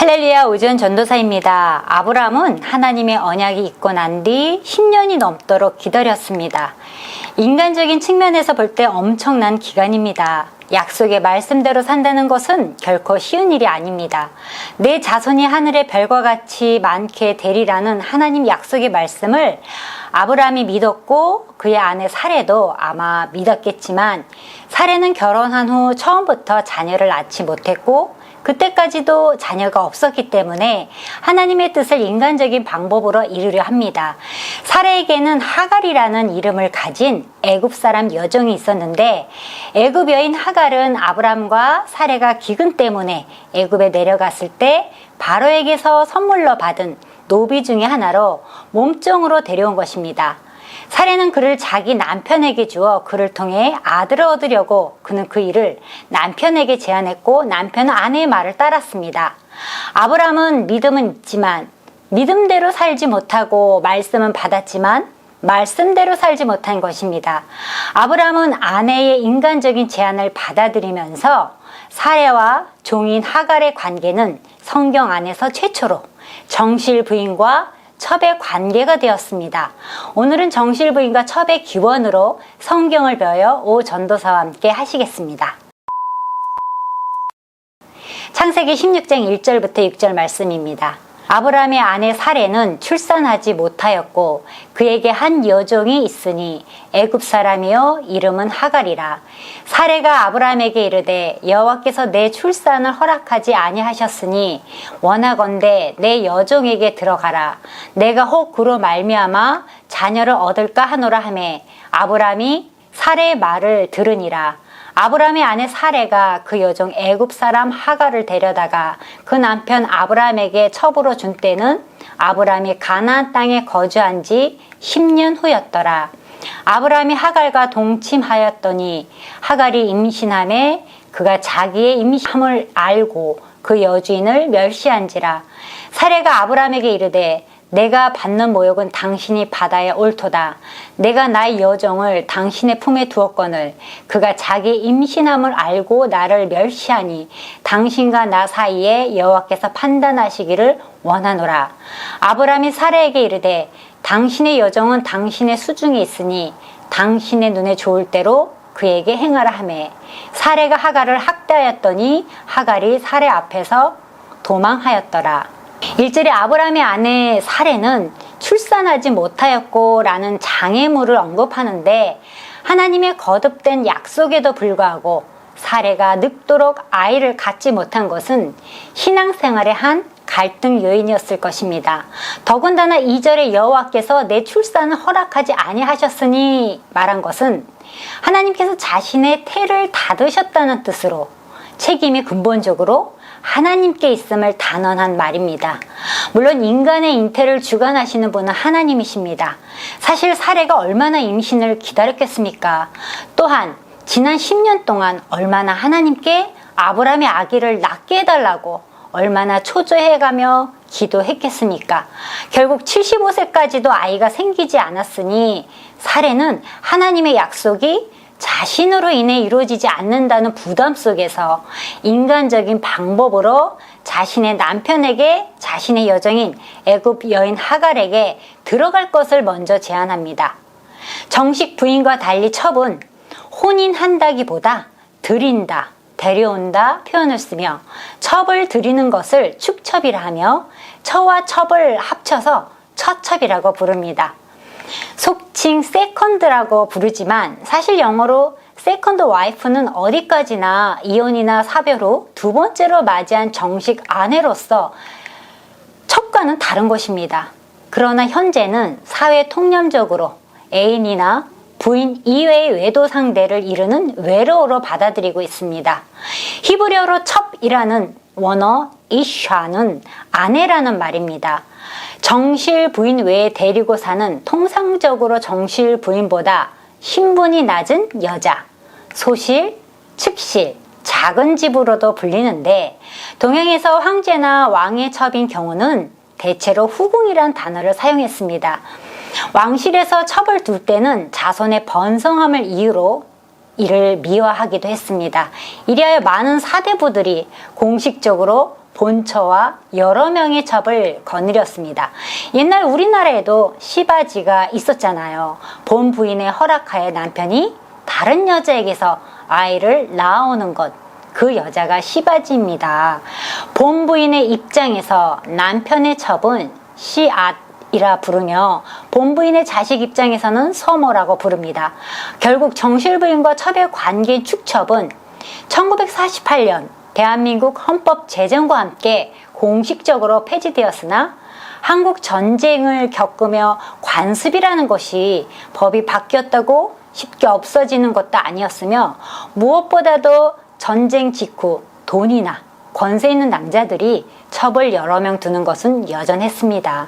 할렐루야, 오지은 전도사입니다. 아브라함은 하나님의 언약이 있고 난 뒤 10년이 넘도록 기다렸습니다. 인간적인 측면에서 볼 때 엄청난 기간입니다. 약속의 말씀대로 산다는 것은 결코 쉬운 일이 아닙니다. 내 자손이 하늘의 별과 같이 많게 되리라는 하나님 약속의 말씀을 아브라함이 믿었고 그의 아내 사레도 아마 믿었겠지만, 사레는 결혼한 후 처음부터 자녀를 낳지 못했고 그때까지도 자녀가 없었기 때문에 하나님의 뜻을 인간적인 방법으로 이루려 합니다. 사레에게는 하갈이라는 이름을 가진 애굽 사람 여종이 있었는데, 애굽 여인 하갈은 아브람과 사레가 기근 때문에 애굽에 내려갔을 때 바로에게서 선물로 받은 노비 중에 하나로 몸종으로 데려온 것입니다. 사레는 그를 자기 남편에게 주어 그를 통해 아들을 얻으려고 그는 그 일을 남편에게 제안했고, 남편은 아내의 말을 따랐습니다. 아브람은 믿음은 있지만 믿음대로 살지 못하고, 말씀은 받았지만 말씀대로 살지 못한 것입니다. 아브람은 아내의 인간적인 제안을 받아들이면서 사레와 종인 하갈의 관계는 성경 안에서 최초로 정실 부인과 첩의 관계가 되었습니다. 오늘은 정실 부인과 첩의 기원으로 성경을 배워 오 전도사와 함께 하시겠습니다. 창세기 16장 1절부터 6절 말씀입니다. 아브라함의 아내 사레는 출산하지 못하였고 그에게 한 여종이 있으니 애굽 사람이요 이름은 하갈이라. 사레가 아브라함에게 이르되 여호와께서 내 출산을 허락하지 아니하셨으니 원하건대 내 여종에게 들어가라. 내가 혹 그로 말미암아 자녀를 얻을까 하노라 하매 아브라함이 사레의 말을 들으니라. 아브라함의 아내 사레가 그 여종 애굽 사람 하갈을 데려다가 그 남편 아브라함에게 첩으로 준 때는 아브라함이 가나안 땅에 거주한 지 10년 후였더라. 아브라함이 하갈과 동침하였더니 하갈이 임신함에 그가 자기의 임신함을 알고 그 여주인을 멸시한지라. 사레가 아브라함에게 이르되 내가 받는 모욕은 당신이 받아야 옳도다. 내가 나의 여종을 당신의 품에 두었거늘 그가 자기 임신함을 알고 나를 멸시하니 당신과 나 사이에 여호와께서 판단하시기를 원하노라. 아브라함이 사레에게 이르되 당신의 여종은 당신의 수중에 있으니 당신의 눈에 좋을 대로 그에게 행하라 하매 사레가 하갈을 학대하였더니 하갈이 사레 앞에서 도망하였더라. 1절에 아브라함의 아내 사레는 출산하지 못하였고 라는 장애물을 언급하는데, 하나님의 거듭된 약속에도 불구하고 사레가 늙도록 아이를 갖지 못한 것은 신앙생활의 한 갈등 요인이었을 것입니다. 더군다나 2절에 여호와께서 내 출산을 허락하지 아니하셨으니 말한 것은 하나님께서 자신의 태를 닫으셨다는 뜻으로 책임이 근본적으로 하나님께 있음을 단언한 말입니다. 물론 인간의 잉태를 주관하시는 분은 하나님이십니다. 사실 사레가 얼마나 임신을 기다렸겠습니까? 또한 지난 10년 동안 얼마나 하나님께 아브라함의 아기를 낳게 해달라고 얼마나 초조해가며 기도했겠습니까? 결국 75세까지도 아이가 생기지 않았으니 사레는 하나님의 약속이 자신으로 인해 이루어지지 않는다는 부담 속에서 인간적인 방법으로 자신의 남편에게 자신의 여종인 애굽 여인 하갈에게 들어갈 것을 먼저 제안합니다. 정식 부인과 달리 첩은 혼인한다기보다 드린다, 데려온다 표현을 쓰며 첩을 드리는 것을 축첩이라 하며 처와 첩을 합쳐서 처첩이라고 부릅니다. 속칭 세컨드라고 부르지만 사실 영어로 세컨드 와이프는 어디까지나 이혼이나 사별 후 두 번째로 맞이한 정식 아내로서 첩과는 다른 것입니다. 그러나 현재는 사회 통념적으로 애인이나 부인 이외의 외도 상대를 이르는 외로어로 받아들이고 있습니다. 히브리어로 첩이라는 원어 이샤는 아내라는 말입니다. 정실 부인 외에 데리고 사는 통상적으로 정실 부인보다 신분이 낮은 여자, 소실, 측실, 작은 집으로도 불리는데, 동양에서 황제나 왕의 첩인 경우는 대체로 후궁이란 단어를 사용했습니다. 왕실에서 첩을 둘 때는 자손의 번성함을 이유로 이를 미화하기도 했습니다. 이리하여 많은 사대부들이 공식적으로 본처와 여러 명의 첩을 거느렸습니다. 옛날 우리나라에도 시바지가 있었잖아요. 본 부인의 허락하에 남편이 다른 여자에게서 아이를 낳아오는 것, 그 여자가 시바지입니다. 본 부인의 입장에서 남편의 첩은 시앗이라 부르며 본 부인의 자식 입장에서는 서모라고 부릅니다. 결국 정실부인과 첩의 관계인 축첩은 1948년 대한민국 헌법 제정과 함께 공식적으로 폐지되었으나 한국 전쟁을 겪으며 관습이라는 것이 법이 바뀌었다고 쉽게 없어지는 것도 아니었으며 무엇보다도 전쟁 직후 돈이나 권세 있는 낭자들이 첩을 여러 명 두는 것은 여전했습니다.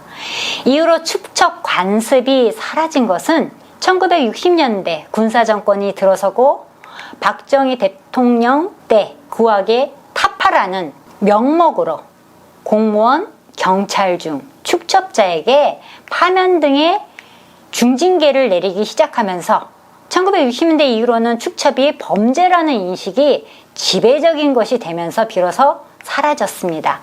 이후로 축첩 관습이 사라진 것은 1960년대 군사정권이 들어서고 박정희 대통령 때 구하게 타파라는 명목으로 공무원, 경찰 중 축첩자에게 파면 등의 중징계를 내리기 시작하면서 1960년대 이후로는 축첩이 범죄라는 인식이 지배적인 것이 되면서 비로소 사라졌습니다.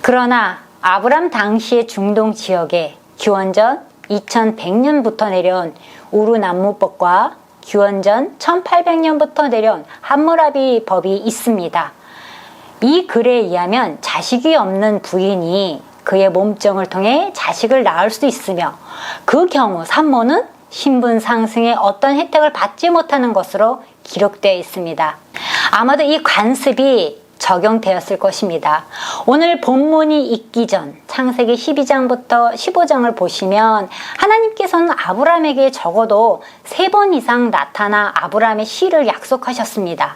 그러나 아브람 당시의 중동 지역에 기원전 2100년부터 내려온 우르남무법과 기원전 1800년부터 내려온 함무라비 법이 있습니다. 이 글에 의하면 자식이 없는 부인이 그의 몸정을 통해 자식을 낳을 수 있으며 그 경우 산모는 신분 상승의 어떤 혜택을 받지 못하는 것으로 기록되어 있습니다. 아마도 이 관습이 적용되었을 것입니다. 오늘 본문이 있기 전 창세기 12장부터 15장을 보시면 하나님께서는 아브람에게 적어도 3번 이상 나타나 아브람의 씨를 약속하셨습니다.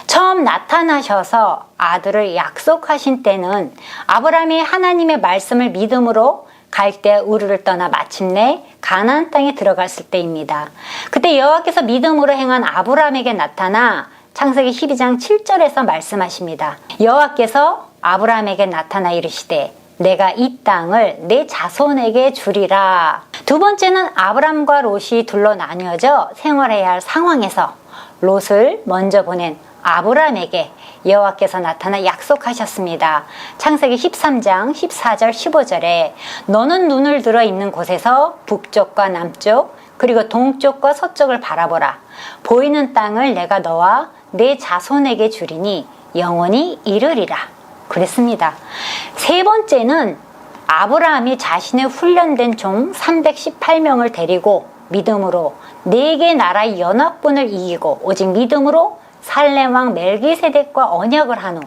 처음 나타나셔서 아들을 약속하신 때는 아브람이 하나님의 말씀을 믿음으로 갈대 우르를 떠나 마침내 가나안 땅에 들어갔을 때입니다. 그때 여호와께서 믿음으로 행한 아브람에게 나타나 창세기 12장 7절에서 말씀하십니다. 여호와께서 아브람에게 나타나 이르시되 내가 이 땅을 내 자손에게 주리라. 두 번째는 아브람과 롯이 둘로 나뉘어져 생활해야 할 상황에서 롯을 먼저 보낸 아브람에게 여호와께서 나타나 약속하셨습니다. 창세기 13장 14절 15절에 너는 눈을 들어 있는 곳에서 북쪽과 남쪽 그리고 동쪽과 서쪽을 바라보라. 보이는 땅을 내가 너와 내 자손에게 주리니 영원히 이르리라. 그랬습니다. 세 번째는 아브라함이 자신의 훈련된 종 318명을 데리고 믿음으로 4개 나라의 연합군을 이기고 오직 믿음으로 살렘 왕 멜기세덱과 언약을 한 후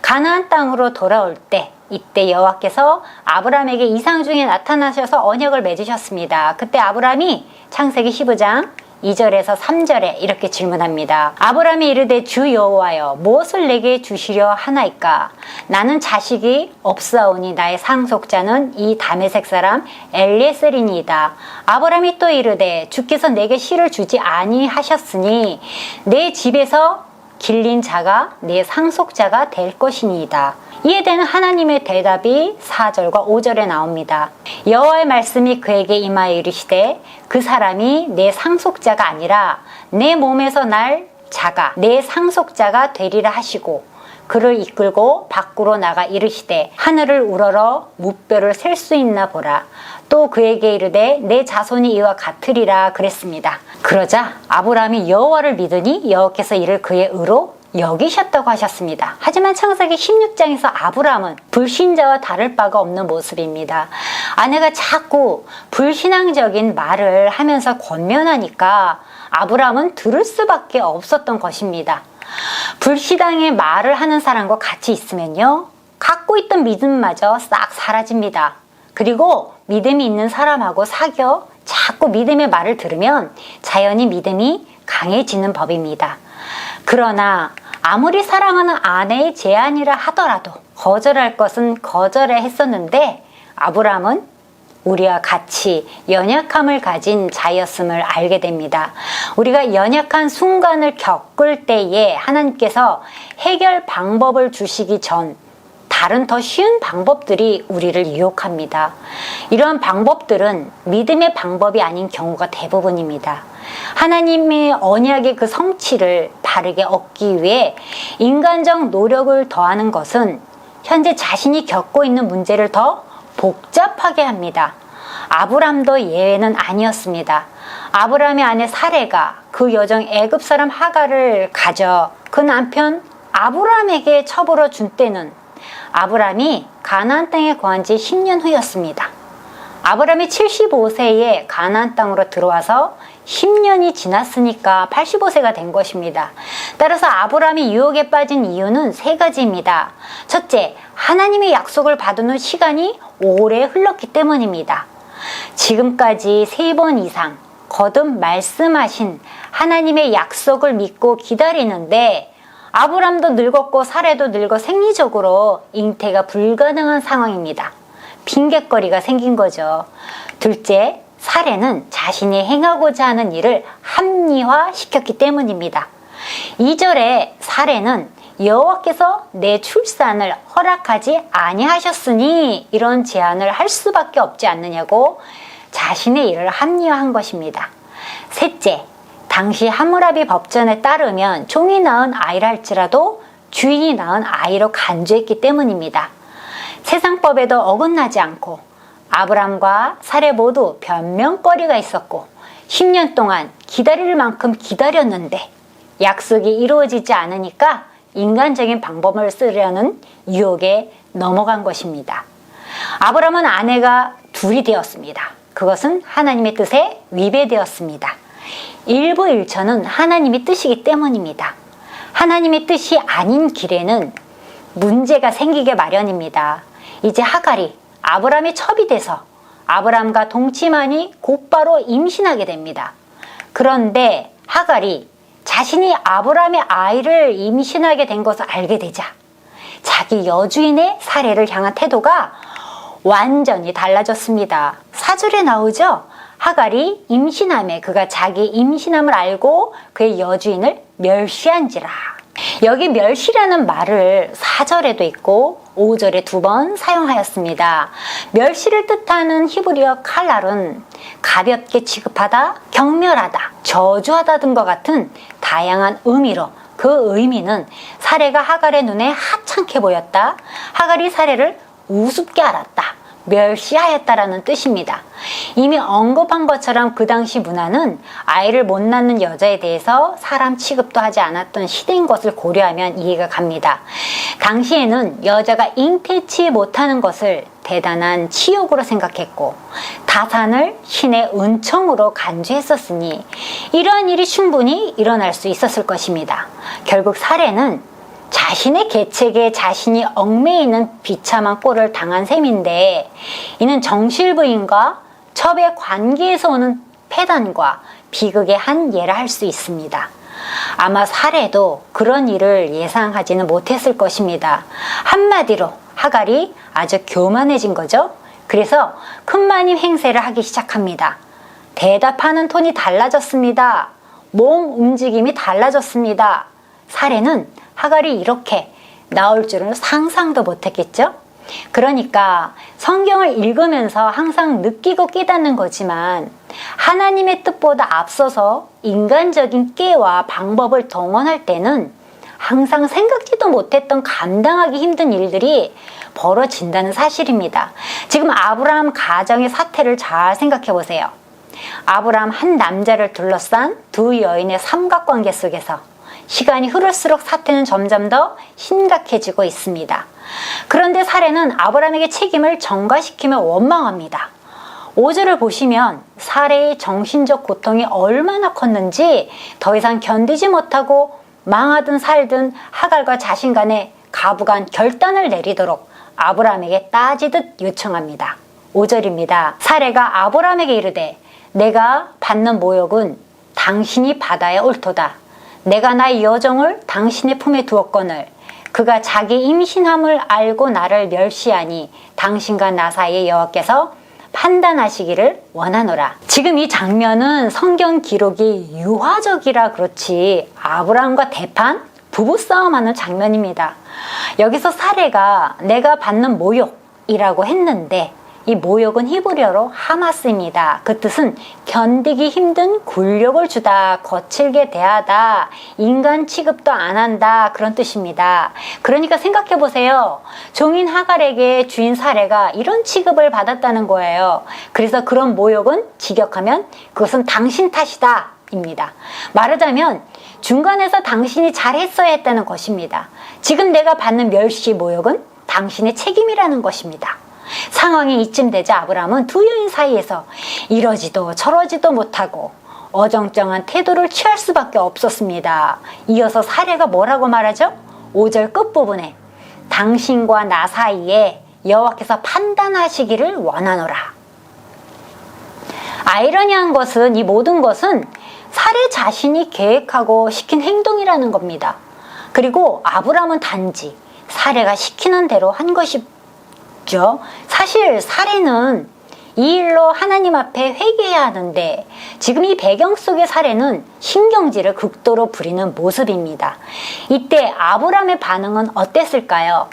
가나안 땅으로 돌아올 때 이때 여호와께서 아브라함에게 이상 중에 나타나셔서 언약을 맺으셨습니다. 그때 아브라함이 창세기 15장 2절에서 3절에 이렇게 질문합니다. 아브라함이 이르되 주 여호와여 무엇을 내게 주시려 하나이까? 나는 자식이 없사오니 나의 상속자는 이 다메섹 사람 엘리에셀이니이다. 아브라함이 또 이르되 주께서 내게 씨를 주지 아니하셨으니 내 집에서 길린 자가 내 상속자가 될 것이니이다. 이에 대한 하나님의 대답이 4절과 5절에 나옵니다. 여호와의 말씀이 그에게 임하여 이르시되 그 사람이 내 상속자가 아니라 내 몸에서 날 자가 내 상속자가 되리라 하시고 그를 이끌고 밖으로 나가 이르시되 하늘을 우러러 무뼈를 셀 수 있나 보라. 또 그에게 이르되 내 자손이 이와 같으리라 그랬습니다. 그러자 아브라함이 여호와를 믿으니 여호와께서 이를 그의 의로 여기셨다고 하셨습니다. 하지만 창세기 16장에서 아브라함은 불신자와 다를 바가 없는 모습입니다. 아내가 자꾸 불신앙적인 말을 하면서 권면하니까 아브라함은 들을 수밖에 없었던 것입니다. 불신앙의 말을 하는 사람과 같이 있으면요, 갖고 있던 믿음마저 싹 사라집니다. 그리고 믿음이 있는 사람하고 사귀어 자꾸 믿음의 말을 들으면 자연히 믿음이 강해지는 법입니다. 그러나 아무리 사랑하는 아내의 제안이라 하더라도 거절할 것은 거절해 했었는데 아브라함은 우리와 같이 연약함을 가진 자였음을 알게 됩니다. 우리가 연약한 순간을 겪을 때에 하나님께서 해결 방법을 주시기 전 다른 더 쉬운 방법들이 우리를 유혹합니다. 이러한 방법들은 믿음의 방법이 아닌 경우가 대부분입니다. 하나님의 언약의 그 성취를 바르게 얻기 위해 인간적 노력을 더하는 것은 현재 자신이 겪고 있는 문제를 더 복잡하게 합니다. 아브람도 예외는 아니었습니다. 아브람의 아내 사레가 그 여종 애굽 사람 하갈을 가져 그 남편 아브람에게 처벌어 준 때는 아브람이 가나안 땅에 거한 지 10년 후였습니다. 아브람이 75세에 가나안 땅으로 들어와서 10년이 지났으니까 85세가 된 것입니다. 따라서 아브람이 유혹에 빠진 이유는 세 가지입니다. 첫째, 하나님의 약속을 받은 후 시간이 오래 흘렀기 때문입니다. 지금까지 3번 이상 거듭 말씀하신 하나님의 약속을 믿고 기다리는데 아브람도 늙었고 사레도 늙어 생리적으로 잉태가 불가능한 상황입니다. 핑곗거리가 생긴 거죠. 둘째, 사레는 자신이 행하고자 하는 일을 합리화시켰기 때문입니다. 2절에 사레는 여호와께서 내 출산을 허락하지 아니하셨으니 이런 제안을 할 수밖에 없지 않느냐고 자신의 일을 합리화한 것입니다. 셋째, 당시 하므라비 법전에 따르면 종이 낳은 아이라 할지라도 주인이 낳은 아이로 간주했기 때문입니다. 세상법에도 어긋나지 않고 아브람과 사레 모두 변명거리가 있었고 10년 동안 기다릴 만큼 기다렸는데 약속이 이루어지지 않으니까 인간적인 방법을 쓰려는 유혹에 넘어간 것입니다. 아브람은 아내가 둘이 되었습니다. 그것은 하나님의 뜻에 위배되었습니다. 일부일처는 하나님의 뜻이기 때문입니다. 하나님의 뜻이 아닌 길에는 문제가 생기게 마련입니다. 이제 하갈이 아브람의 첩이 돼서 아브람과 동침하니 곧바로 임신하게 됩니다. 그런데 하갈이 자신이 아브람의 아이를 임신하게 된 것을 알게 되자 자기 여주인의 사레를 향한 태도가 완전히 달라졌습니다. 4절에 나오죠. 하갈이 임신함에 그가 자기 임신함을 알고 그의 여주인을 멸시한지라. 여기 멸시라는 말을 4절에도 있고 5절에 2번 사용하였습니다. 멸시를 뜻하는 히브리어 칼날은 가볍게 취급하다, 경멸하다, 저주하다 등과 같은 다양한 의미로 그 의미는 사레가 하갈의 눈에 하찮게 보였다, 하갈이 사레를 우습게 알았다, 멸시하였다라는 뜻입니다. 이미 언급한 것처럼 그 당시 문화는 아이를 못 낳는 여자에 대해서 사람 취급도 하지 않았던 시대인 것을 고려하면 이해가 갑니다. 당시에는 여자가 잉태치 못하는 것을 대단한 치욕으로 생각했고 다산을 신의 은총으로 간주했었으니 이러한 일이 충분히 일어날 수 있었을 것입니다. 결국 사례는 자신의 계책에 자신이 얽매이는 비참한 꼴을 당한 셈인데 이는 정실부인과 첩의 관계에서 오는 폐단과 비극의 한 예라 할 수 있습니다. 아마 사례도 그런 일을 예상하지는 못했을 것입니다. 한마디로 하갈이 아주 교만해진 거죠. 그래서 큰마님 행세를 하기 시작합니다. 대답하는 톤이 달라졌습니다. 몸 움직임이 달라졌습니다. 사례는 하갈이 이렇게 나올 줄은 상상도 못했겠죠? 그러니까 성경을 읽으면서 항상 느끼고 깨닫는 거지만 하나님의 뜻보다 앞서서 인간적인 깨와 방법을 동원할 때는 항상 생각지도 못했던 감당하기 힘든 일들이 벌어진다는 사실입니다. 지금 아브라함 가정의 사태를 잘 생각해 보세요. 아브라함 한 남자를 둘러싼 두 여인의 삼각관계 속에서 시간이 흐를수록 사태는 점점 더 심각해지고 있습니다. 그런데 사례는 아브라함에게 책임을 전가시키며 원망합니다. 5절을 보시면 사례의 정신적 고통이 얼마나 컸는지 더 이상 견디지 못하고 망하든 살든 하갈과 자신 간에 가부간 결단을 내리도록 아브라함에게 따지듯 요청합니다. 5절입니다. 사례가 아브라함에게 이르되 내가 받는 모욕은 당신이 받아야 옳도다. 내가 나의 여종을 당신의 품에 두었거늘 그가 자기 임신함을 알고 나를 멸시하니 당신과 나 사이에 여호와께서 판단하시기를 원하노라. 지금 이 장면은 성경 기록이 유화적이라 그렇지 아브라함과 대판, 부부싸움하는 장면입니다. 여기서 사례가 내가 받는 모욕이라고 했는데 이 모욕은 히브리어로 하마스입니다. 그 뜻은 견디기 힘든 굴욕을 주다, 거칠게 대하다, 인간 취급도 안 한다, 그런 뜻입니다. 그러니까 생각해 보세요. 종인 하갈에게 주인 사레가 이런 취급을 받았다는 거예요. 그래서 그런 모욕은 직역하면 그것은 당신 탓이다 입니다. 말하자면 중간에서 당신이 잘했어야 했다는 것입니다. 지금 내가 받는 멸시 모욕은 당신의 책임이라는 것입니다. 상황이 이쯤 되자 아브라함은 두 여인 사이에서 이러지도 저러지도 못하고 어정쩡한 태도를 취할 수밖에 없었습니다. 이어서 사례가 뭐라고 말하죠? 5절 끝부분에 당신과 나 사이에 여호와께서 판단하시기를 원하노라. 아이러니한 것은, 이 모든 것은 사례 자신이 계획하고 시킨 행동이라는 겁니다. 그리고 아브라함은 단지 사례가 시키는 대로 한 것이죠. 사실 사례는 이 일로 하나님 앞에 회개해야 하는데 지금 이 배경 속의 사례는 신경질을 극도로 부리는 모습입니다. 이때 아브라함의 반응은 어땠을까요?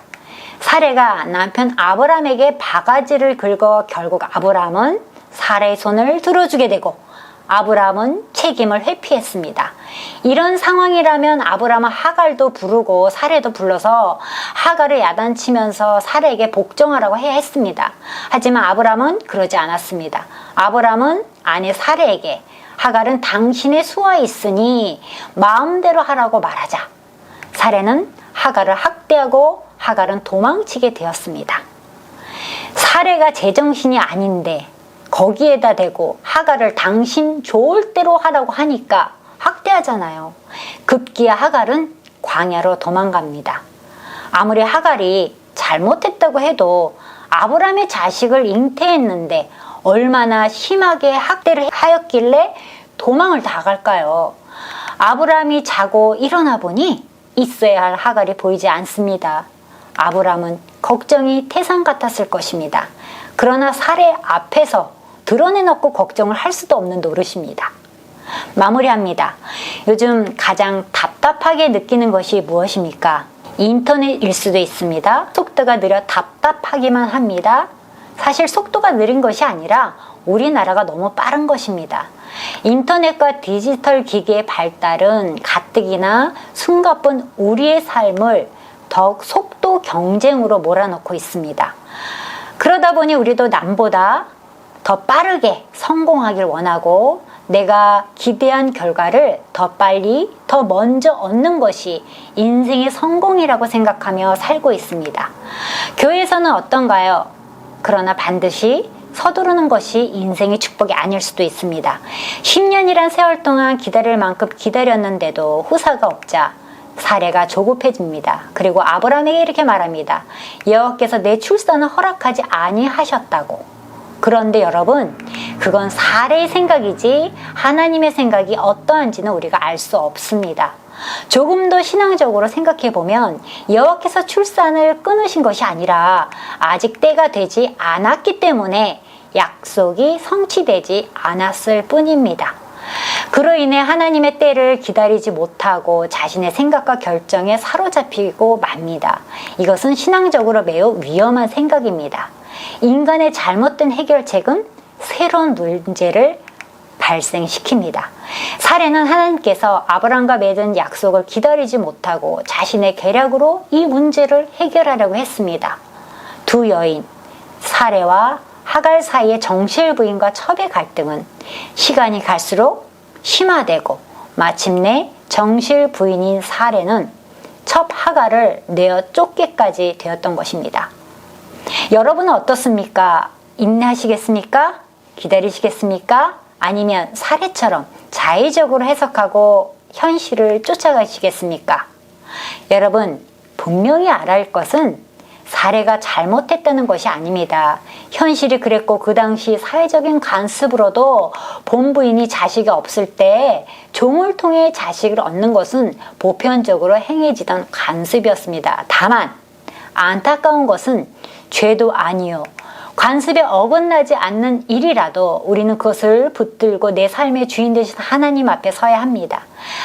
사례가 남편 아브라함에게 바가지를 긁어 결국 아브라함은 사례의 손을 들어주게 되고 아브라함은 책임을 회피했습니다. 이런 상황이라면 아브라함은 하갈도 부르고 사례도 불러서 하갈을 야단치면서 사례에게 복종하라고 해야 했습니다. 하지만 아브라함은 그러지 않았습니다. 아브라함은 아내 사례에게 하갈은 당신의 수하에 있으니 마음대로 하라고 말하자. 사례는 하갈을 학대하고 하갈은 도망치게 되었습니다. 사례가 제정신이 아닌데 거기에다 대고 하갈을 당신 좋을 대로 하라고 하니까 학대하잖아요. 급기야 하갈은 광야로 도망갑니다. 아무리 하갈이 잘못했다고 해도 아브라함의 자식을 잉태했는데 얼마나 심하게 학대를 하였길래 도망을 나갈까요? 아브라함이 자고 일어나 보니 있어야 할 하갈이 보이지 않습니다. 아브라함은 걱정이 태산 같았을 것입니다. 그러나 사례 앞에서 드러내놓고 걱정을 할 수도 없는 노릇입니다. 마무리합니다. 요즘 가장 답답하게 느끼는 것이 무엇입니까? 인터넷일 수도 있습니다. 속도가 느려 답답하기만 합니다. 사실 속도가 느린 것이 아니라 우리나라가 너무 빠른 것입니다. 인터넷과 디지털 기기의 발달은 가뜩이나 숨가쁜 우리의 삶을 더욱 속도 경쟁으로 몰아넣고 있습니다. 그러다 보니 우리도 남보다 더 빠르게 성공하길 원하고 내가 기대한 결과를 더 빨리, 더 먼저 얻는 것이 인생의 성공이라고 생각하며 살고 있습니다. 교회에서는 어떤가요? 그러나 반드시 서두르는 것이 인생의 축복이 아닐 수도 있습니다. 10년이란 세월 동안 기다릴 만큼 기다렸는데도 후사가 없자 사례가 조급해집니다. 그리고 아브라함에게 이렇게 말합니다. 여호와께서 내 출산을 허락하지 아니하셨다고. 그런데 여러분, 그건 사례의 생각이지 하나님의 생각이 어떠한지는 우리가 알 수 없습니다. 조금 더 신앙적으로 생각해 보면 여호와께서 출산을 끊으신 것이 아니라 아직 때가 되지 않았기 때문에 약속이 성취되지 않았을 뿐입니다. 그로 인해 하나님의 때를 기다리지 못하고 자신의 생각과 결정에 사로잡히고 맙니다. 이것은 신앙적으로 매우 위험한 생각입니다. 인간의 잘못된 해결책은 새로운 문제를 발생시킵니다. 사례는 하나님께서 아브라함과 맺은 약속을 기다리지 못하고 자신의 계략으로 이 문제를 해결하려고 했습니다. 두 여인, 사례와 하갈 사이의 정실 부인과 첩의 갈등은 시간이 갈수록 심화되고 마침내 정실 부인인 사례는 첩 하갈을 내어 쫓게까지 되었던 것입니다. 여러분은 어떻습니까? 인내하시겠습니까? 기다리시겠습니까? 아니면 사례처럼 자의적으로 해석하고 현실을 쫓아가시겠습니까? 여러분, 분명히 알아야 할 것은 사례가 잘못했다는 것이 아닙니다. 현실이 그랬고 그 당시 사회적인 관습으로도 본부인이 자식이 없을 때 종을 통해 자식을 얻는 것은 보편적으로 행해지던 관습이었습니다. 다만 안타까운 것은 죄도 아니요 관습에 어긋나지 않는 일이라도 우리는 그것을 붙들고 내 삶의 주인 되신 하나님 앞에 서야 합니다.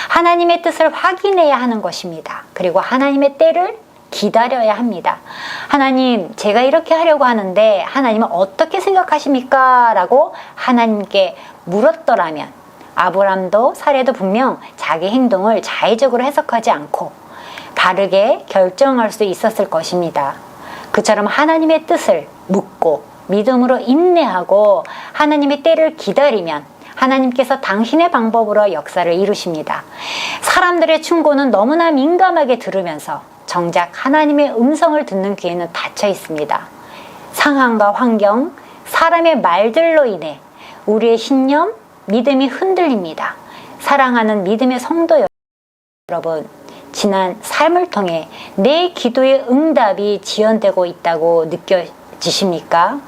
하나님의 뜻을 확인해야 하는 것입니다. 그리고 하나님의 때를 기다려야 합니다. 하나님, 제가 이렇게 하려고 하는데 하나님은 어떻게 생각하십니까? 라고 하나님께 물었더라면 아브라함도 사례도 분명 자기 행동을 자의적으로 해석하지 않고 바르게 결정할 수 있었을 것입니다. 그처럼 하나님의 뜻을 묻고 믿음으로 인내하고 하나님의 때를 기다리면 하나님께서 당신의 방법으로 역사를 이루십니다. 사람들의 충고는 너무나 민감하게 들으면서 정작 하나님의 음성을 듣는 귀에는 닫혀 있습니다. 상황과 환경, 사람의 말들로 인해 우리의 신념, 믿음이 흔들립니다. 사랑하는 믿음의 성도 여러분, 지난 삶을 통해 내 기도의 응답이 지연되고 있다고 느껴지십니까?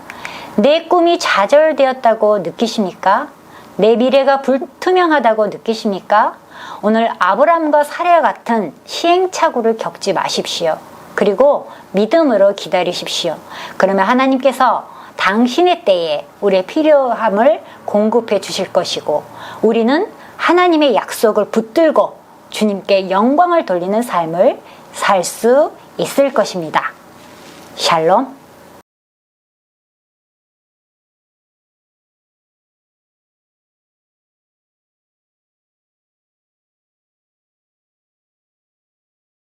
내 꿈이 좌절되었다고 느끼십니까? 내 미래가 불투명하다고 느끼십니까? 오늘 아브라함과 사례와 같은 시행착오를 겪지 마십시오. 그리고 믿음으로 기다리십시오. 그러면 하나님께서 당신의 때에 우리의 필요함을 공급해 주실 것이고 우리는 하나님의 약속을 붙들고 주님께 영광을 돌리는 삶을 살 수 있을 것입니다. 샬롬.